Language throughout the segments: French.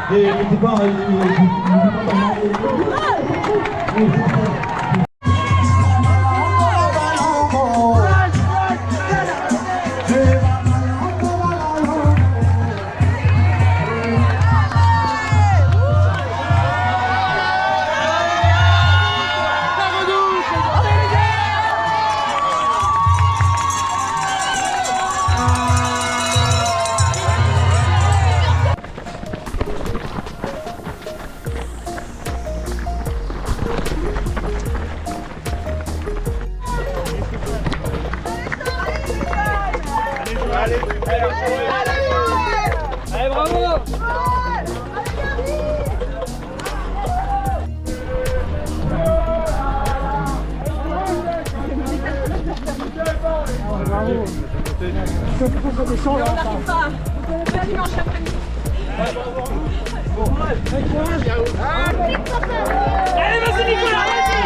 Allez, bravo! On n'arrive pas. Pas dimanche après-midi. Allez, vas-y Nicolas, vas-y!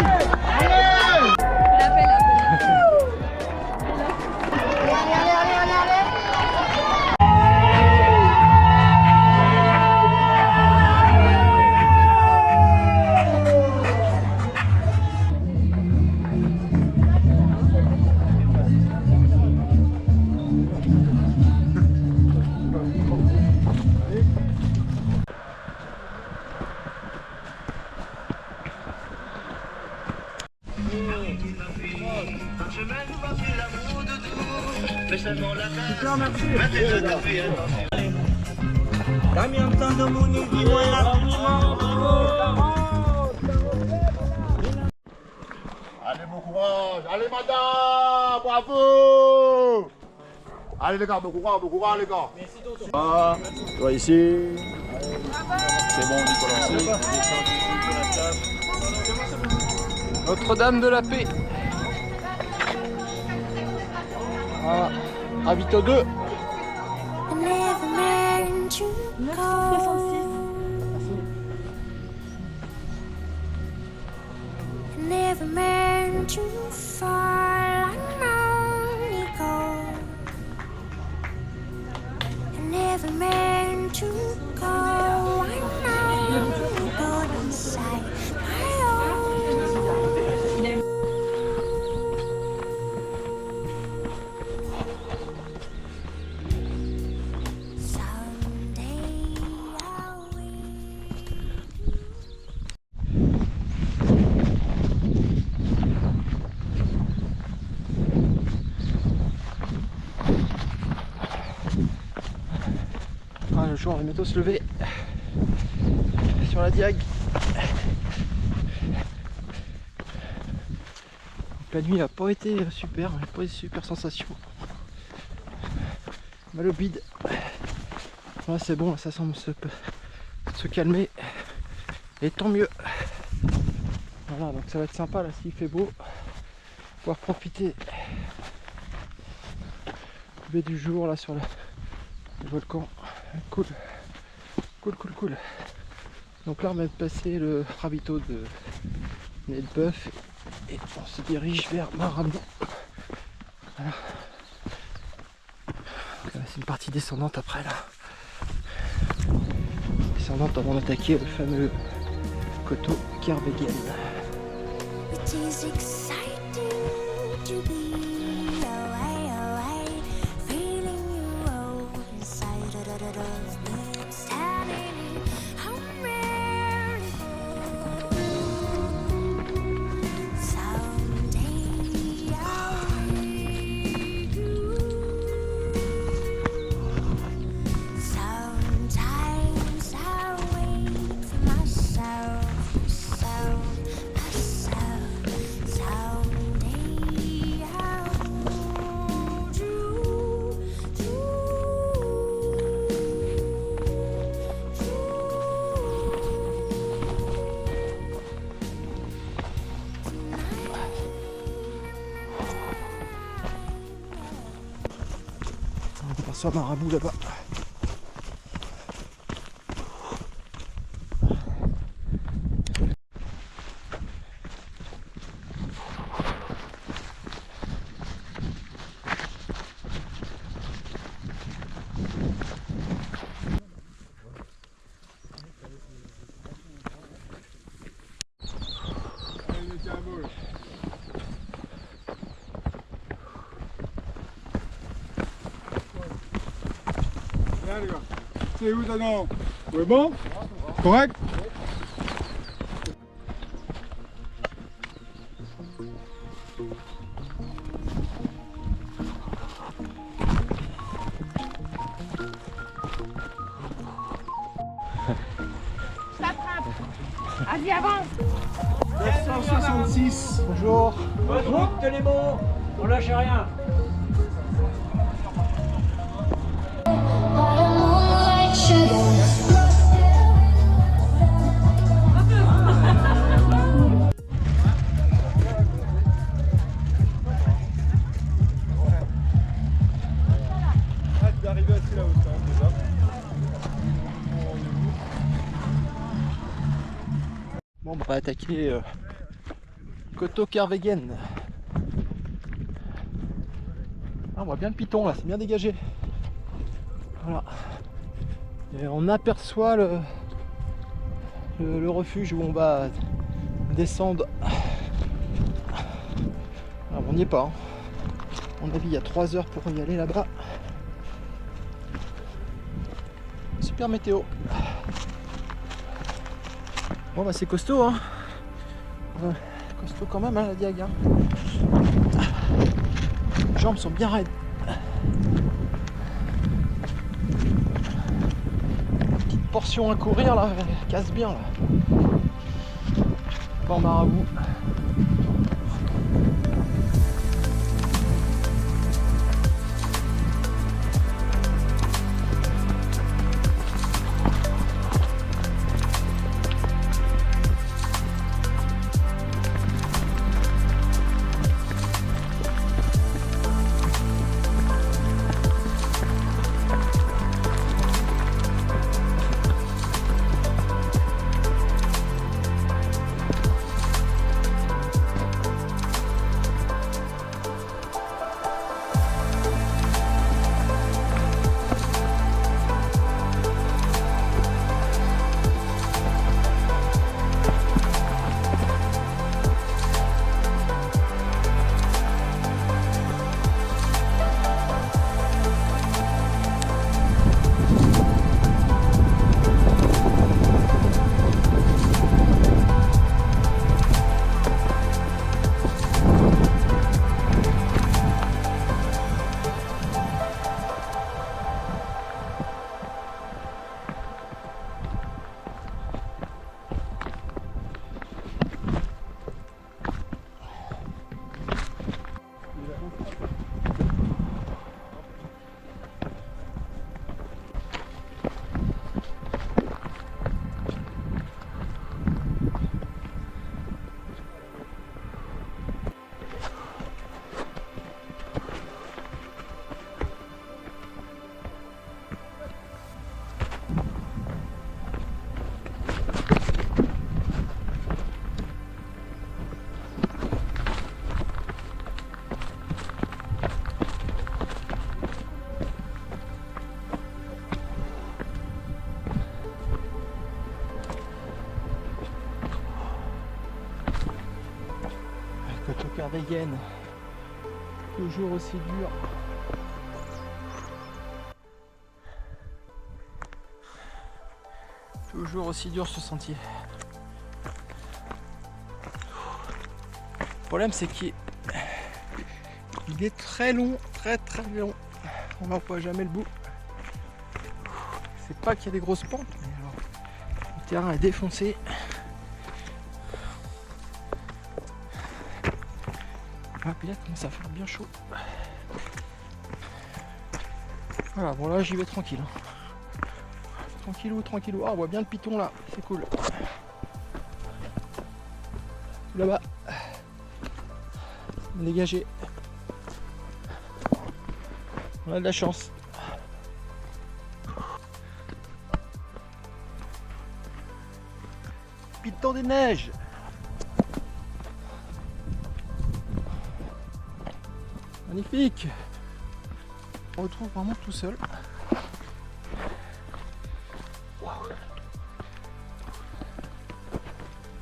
Allez, bon courage. Allez, madame. Bravo. Allez, les gars, bon courage, les gars. Ah, toi ici. C'est bon, Nicolas. Notre-Dame de la Paix. Ah, Avito 2. Never meant to fall, I know you go. I never meant to go, I know you go inside my own. Someday I'll Le jour va bientôt se lever sur la diag. La nuit n'a pas été super, pas une super sensation. Mal au bide. Là c'est bon, ça semble se calmer. Et tant mieux. Voilà, donc ça va être sympa là s'il fait beau. Pouvoir profiter du jour là sur le volcan. Cool. Donc là on va passer le ravito de Nez de Bœuf Et on se dirige vers Marabout. Voilà. C'est une partie descendante après là. Descendante avant d'attaquer le fameux coteau Kervegen. It is exciting to be away, feeling you all inside of me. Standing in America. Someday I'll meet you. Sometimes I wait for myself. Someday I'll hold you. On aperçoit Marabout là-bas. Là, les gars. C'est où, Danon? Ouais, bon? Correct? Vas-y, avance. 966. Bonjour. Bonne route, Télémo. On lâche rien. Hâte d'arriver assez là-haut, déjà. Bon, on va attaquer coteau Kervegen. Ah, on voit bien le piton là, c'est bien dégagé. Voilà. Et on aperçoit le refuge où on va descendre. Alors, on n'y est pas. Hein. À mon avis, il y a 3 heures pour y aller là-bas. Super météo. Bon bah c'est costaud hein. Ouais, costaud quand même hein, la diag hein. Les jambes sont bien raides. Petite portion à courir là, elle casse bien là. Pas en Marabout. Côte au Cardigan, toujours aussi dur. Toujours aussi dur ce sentier. Le problème c'est qu'il est très long, très long. On n'en voit jamais le bout. C'est pas qu'il y a des grosses pentes, mais alors, le terrain est défoncé. Ah, puis là, il commence à faire bien chaud. Voilà, bon là j'y vais tranquille. Tranquillou. Ah, on voit bien le piton là, c'est cool. Là-bas. Dégagé. On a de la chance. Piton des neiges. Magnifique. On retrouve vraiment tout seul. Wow.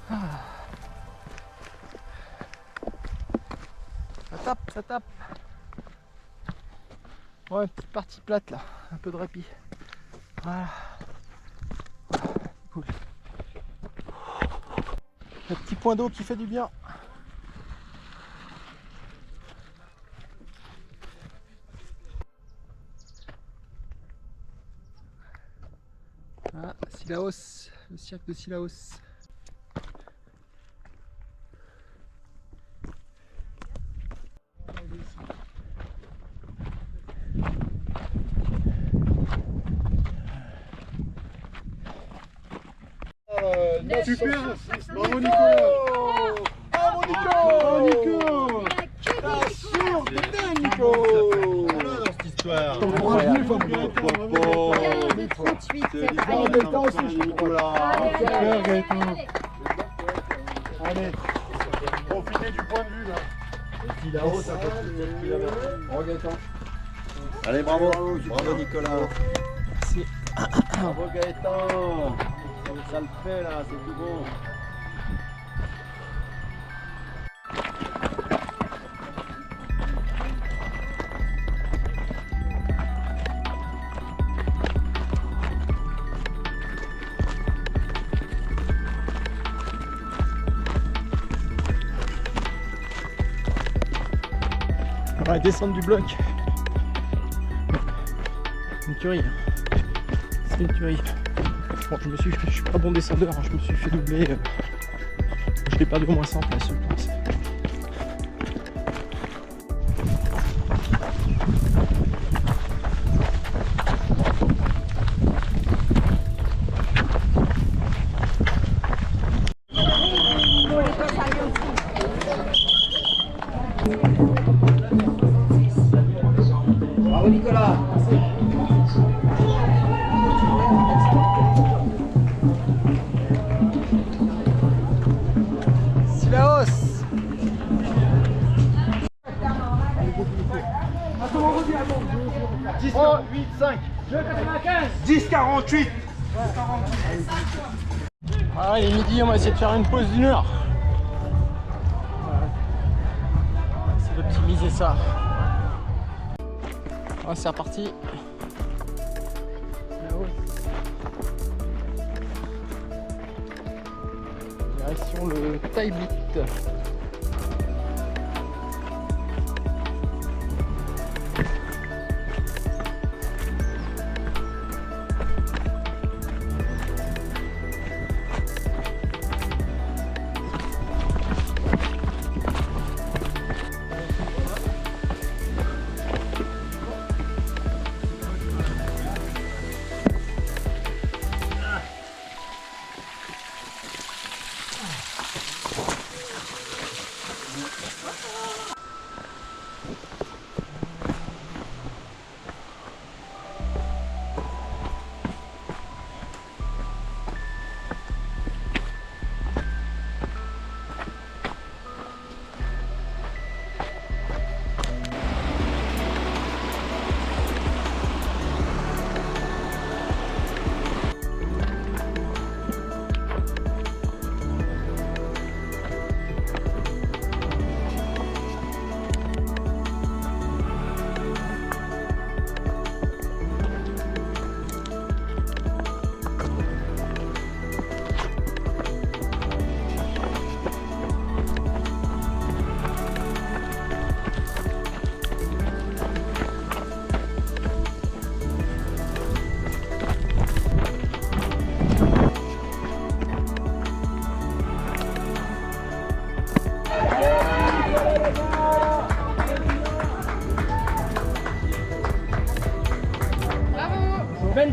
Ah. Ça tape. Ouais, une petite partie plate là, un peu de répit. Voilà. Cool. Un petit point d'eau qui fait du bien. Ah, Sillaos, le cirque de Sillaos. Super. Bravo Nicolas. Bravo Nico. Bravo Nico. Attention, t'es Nico. Voilà dans cette histoire. Incroyable. De 38, c'est pas Nicolas. Allez, Allez. Profitez du point de vue là. Et puis là-haut, ça continue plus là-bas. En Gaëtan. Allez, bravo, bravo Nicolas. Merci. Bravo Gaëtan. Ça le fait là, c'est tout bon. On va descendre du bloc. Une tuerie. C'est une tuerie. Bon, je suis pas bon descendeur, hein, je me suis fait doubler. Je l'ai perdu au moins 100 places, je pense. Bravo Nicolas. Sillaos. 10, 8, 5. 10-48. Ah, il est midi, on va essayer de faire une pause d'1 heure. On va essayer d'optimiser ça. Ah, c'est reparti. Direction le Taibit.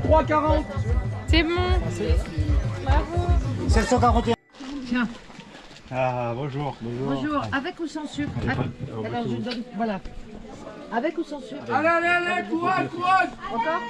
3,40. C'est bon. Bravo. 741. Tiens, Ah, bonjour. bonjour. Avec ou sans sucre? Alors je donne, voilà. Avec ou sans sucre? Allez, allez, allez, courage, courage. Encore?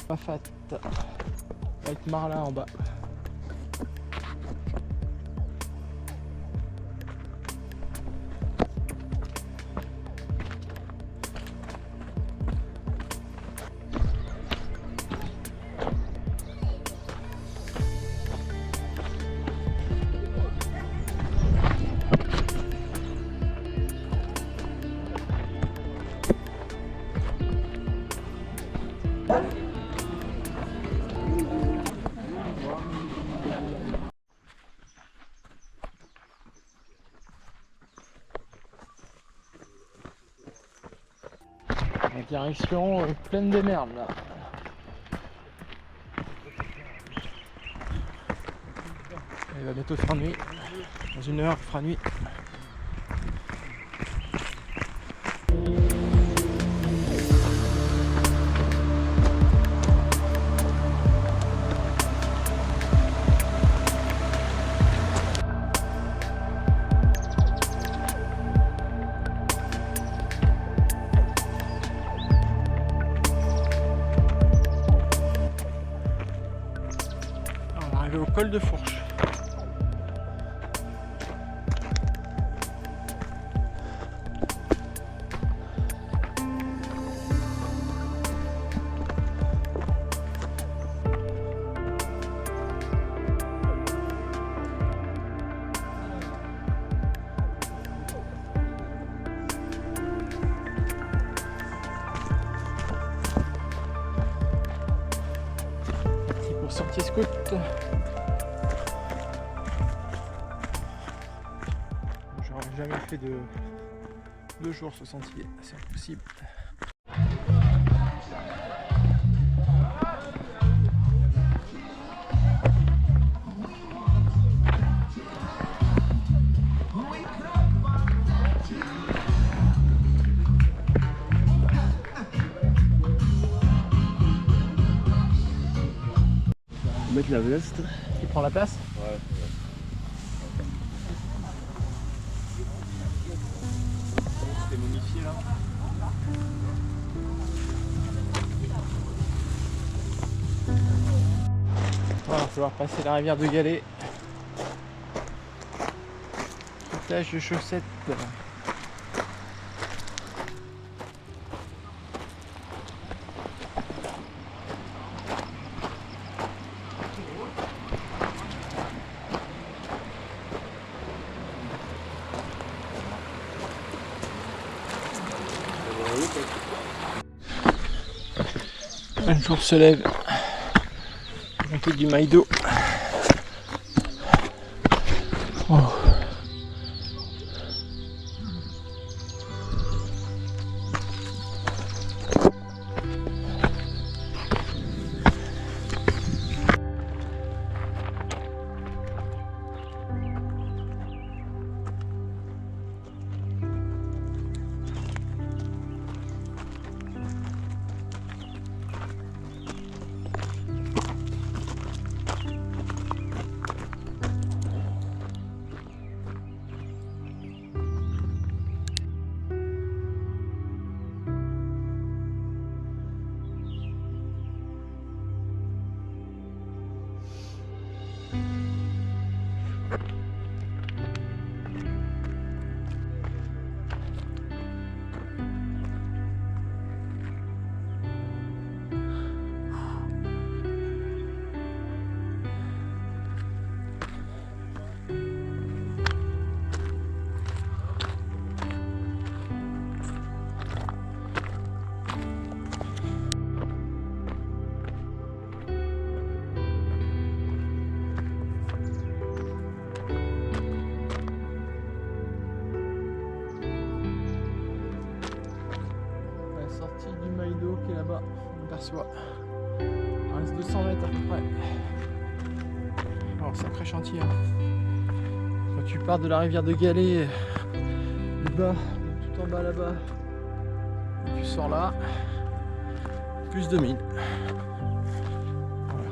Pas fat. Avec Marlin en bas. Direction plaine des Merles là. Il va bientôt faire nuit. Dans 1 heure il fera nuit. On est arrivé au col de Fourche. C'est pour sortir scout. J'aurais jamais fait de 2 jours ce sentier, c'est impossible. Mettre la veste. Qui prend la place? Ouais. C'était momifié là. Il va falloir passer la rivière de Galets. Foutage de chaussettes. Le jour se lève. Montée du Maïdo. Oh. se voit. Il reste 200 mètres à peu près. Alors, sacré chantier. Hein. Quand tu pars de la rivière de Galets, du bas, tout en bas là-bas, et tu sors là, plus de 1000. Voilà.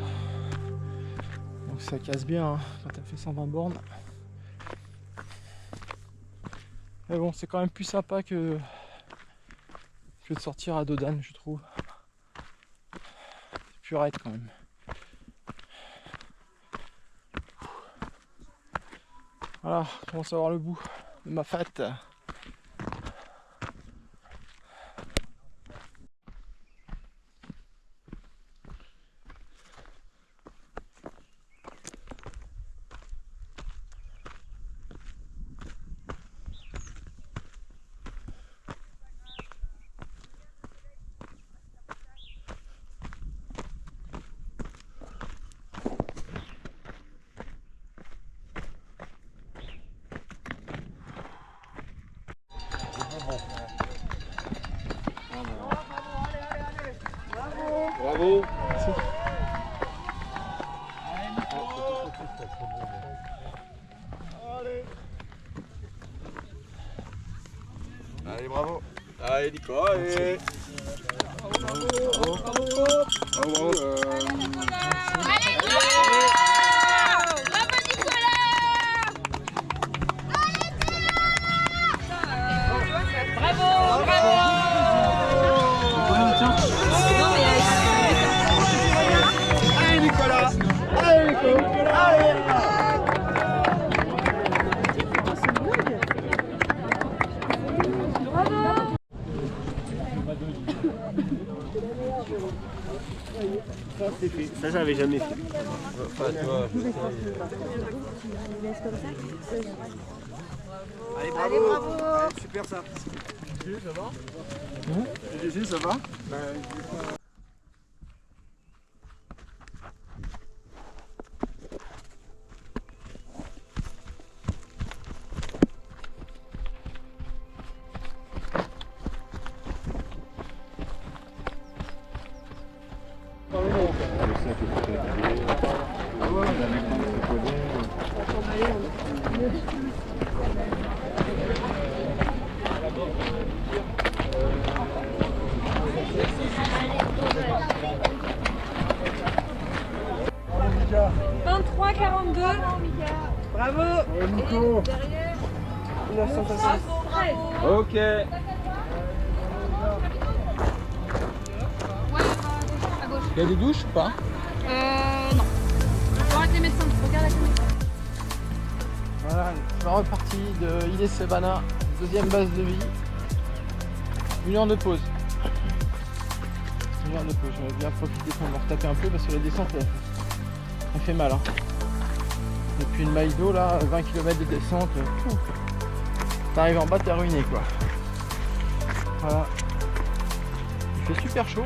Donc ça casse bien hein, quand tu as fait 120 bornes. Mais bon, c'est quand même plus sympa que de sortir à Dodane, je trouve. C'est plus raide quand même. Voilà, je commence à voir le bout de ma fat. Bravo. Allez, bravo. Allez, Nico, allez. Bravo. Allez, Nicolas. Allez, Nico. Allez. Ça c'est fait, ça j'avais jamais fait. Enfin, tu vois, Allez, bravo. Allez, super ça. Ça va? Ça va? Bravo. Nico. 960. ok. Il y a des douches ou pas? Non. Faut arrêter les médecins, regarde la caméra. Voilà, je suis reparti de Illes Sebana, deuxième base de vie. 1 heure de pause. 1 heure de pause, j'aurais bien profité pour me retaper un peu parce que la descente elle fait mal. Hein. Depuis une maille d'eau là, 20 km de descente, t'arrives en bas, t'es ruiné quoi. Voilà. Il fait super chaud.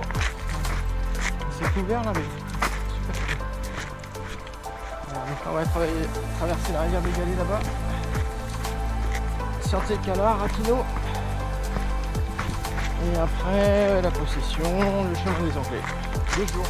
C'est couvert là mais super chaud. Voilà, donc on va traverser la rivière de Galets là-bas. Sortir Cala, Raquino. Et après la possession, le chemin des Anglais. 2 jours.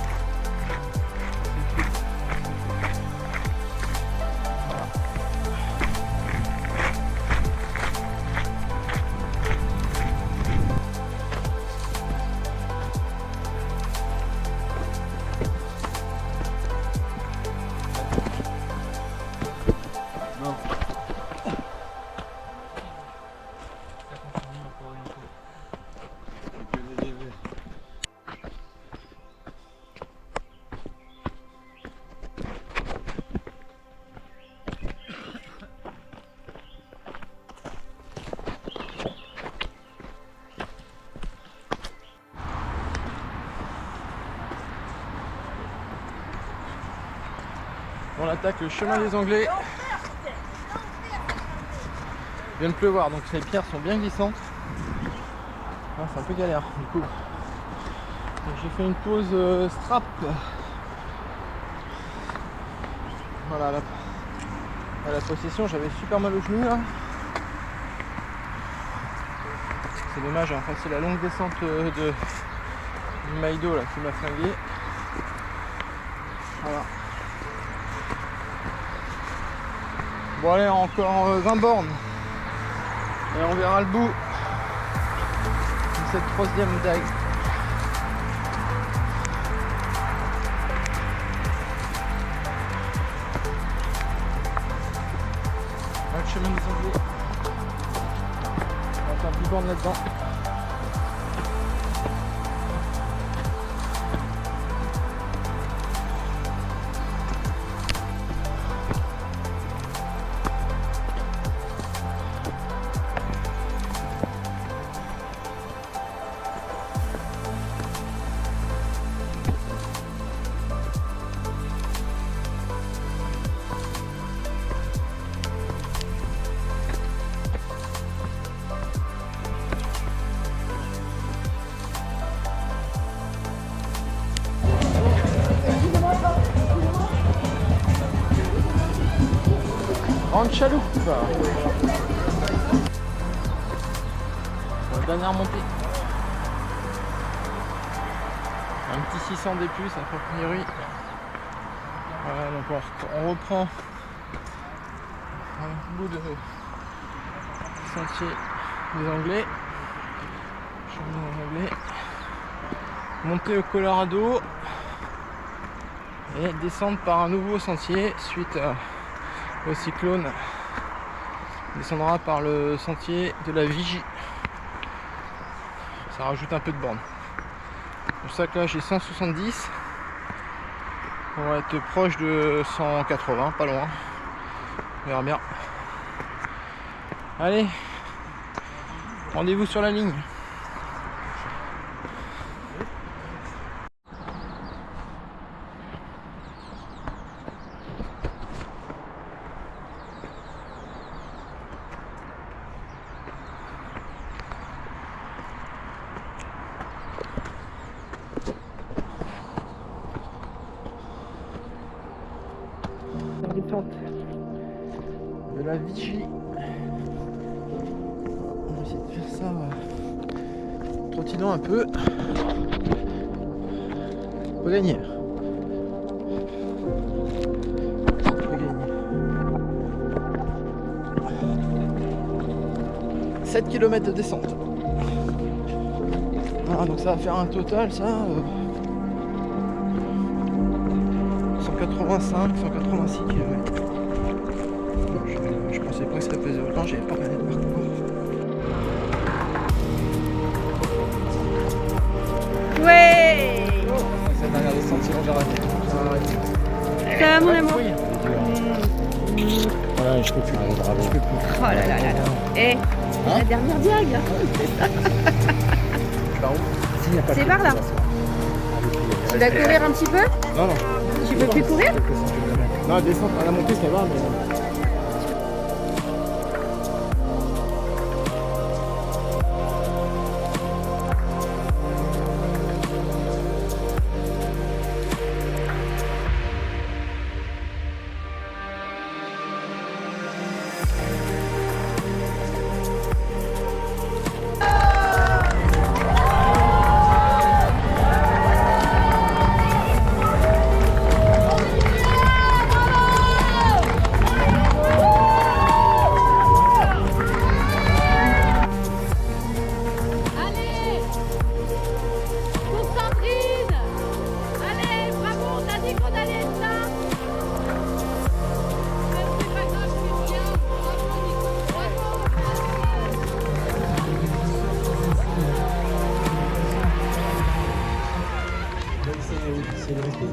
On attaque le chemin des Anglais. Il vient de pleuvoir donc les pierres sont bien glissantes. Ah, c'est un peu galère du coup. J'ai fait une pause strap. Voilà, à la possession j'avais super mal au genou là. C'est dommage, en fait c'est la longue descente Une Maïdo là qui m'a flingué. Voilà. Bon allez, encore 20 bornes. Et on verra le bout de cette 3e dague. Le chemin des Anglais. On va faire 10 bornes là-dedans. Grande chaloupe. La dernière montée. Un petit 600 des plus a priori. Voilà, donc on reprend un bout de sentier des Anglais. Chemin des Anglais. Monter au Colorado et descendre par un nouveau sentier suite au cyclone. On descendra par le sentier de la Vigie. Ça rajoute un peu de borne. C'est pour ça que là j'ai 170 pour être proche de 180, pas loin. On verra bien. Allez, rendez-vous sur la ligne. De la Vigie. On va essayer de faire ça trottinant un peu. On peut gagner. On peut gagner. 7 km de descente. Voilà, donc ça va faire un total, ça 185, 186 km. Je pensais pas que ça faisait autant, j'avais pas regardé le parcours. Ouais. C'est la dernière descente, sinon j'ai arrêté. Ça va mon amour. Voilà, je peux plus. Oh là là là là. Eh, la dernière diag. C'est par là. Tu vas courir un petit peu? Non, non. Tu peux plus courir? Non, la descente à la montée, ça va, mais. C'est le respect.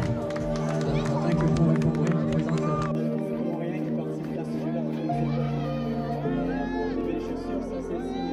Montréalais qui participe à ce jeu-là. Les belles chaussures, ça c'est